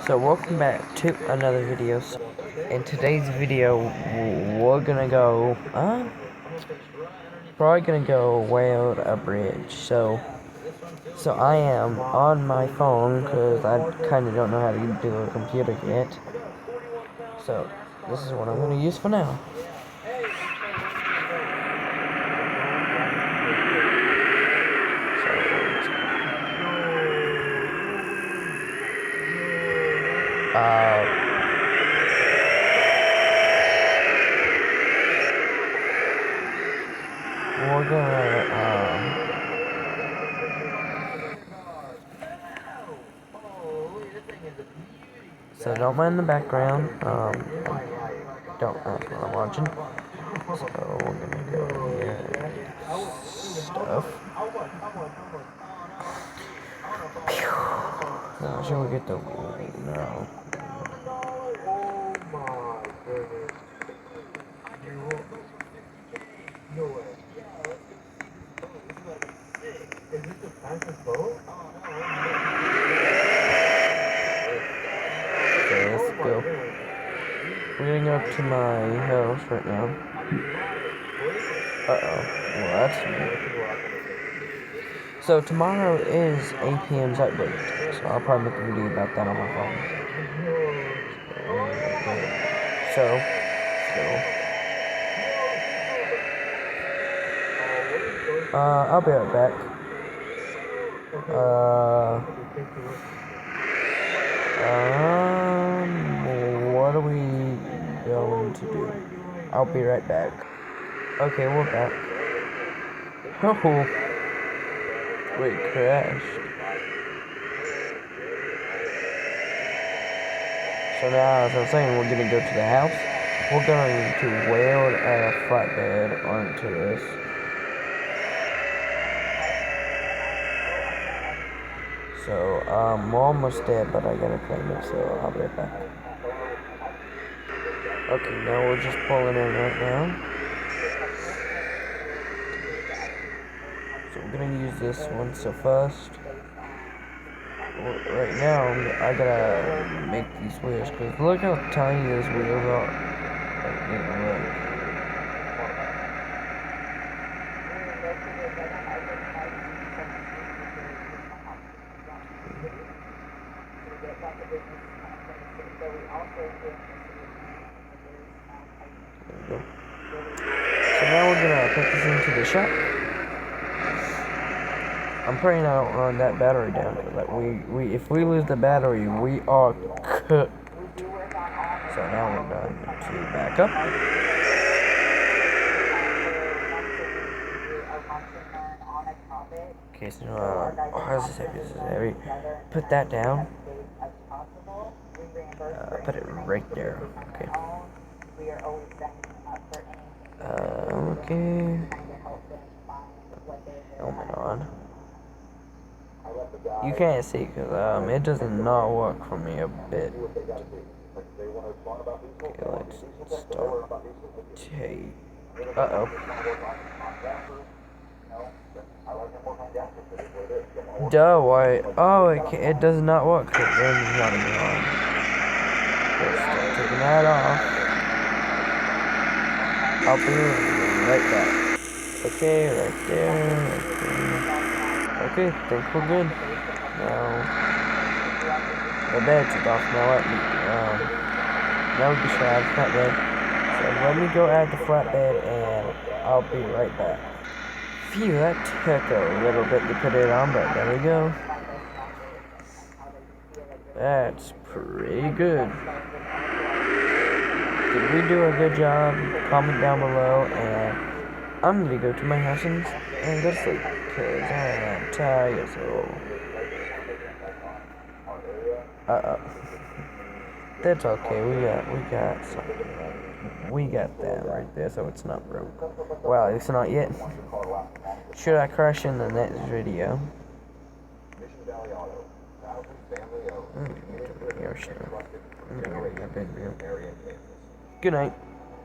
So welcome back to another video. In today's video, we're gonna go, probably gonna go weld a bridge. So I am on my phone because I kind of don't know how to do a computer yet. So this is what I'm gonna use for now. We're gonna, so don't mind the background, don't mind what I'm watching. So we're gonna go here and stuff. Now, shall we get the, no. Okay, let's go. We're gonna go up to my house right now. Well that's new. So tomorrow is APM's outbreak, so I'll probably make a video about that on my phone. So I'll be right back. What are we going to do? I'll be right back. Okay, we're back. Oh, wait, crashed. So now, as I was saying, we're gonna go to the house. We're going to weld a flatbed onto this. So, we're almost there, but I gotta clean it, so I'll be right back. Okay, now we're just pulling in right now. So we're gonna use this one, so first, right now, I gotta make these wheels, because look how tiny those wheels are. Like, you know, look. There we go. So now we're gonna put this into the shop. I'm praying I don't run that battery down, because like if we lose the battery, we are cooked. So now we're done to back up. Okay, so how's this heavy? This is heavy. Put that down. Put it right there. Okay. Okay. Helmet on. You can't see because it does not work for me a bit. Okay, let's start tape. Duh, why? Oh, it does not work. The rim is not even on. Okay, start taking that off. I'll be right back. Okay, right there. Okay, think we're good. Now, the bed's off. Now we can add flatbed. So let me go add the flatbed and I'll be right back. Phew, that took a little bit to put it on, but there we go. That's pretty good. Did we do a good job? Comment down below, and I'm gonna go to my house and go to sleep, because I am tired, so... That's okay, we got that right there, so it's not broke. Well, it's not yet. Should I crash in the next video? Good night.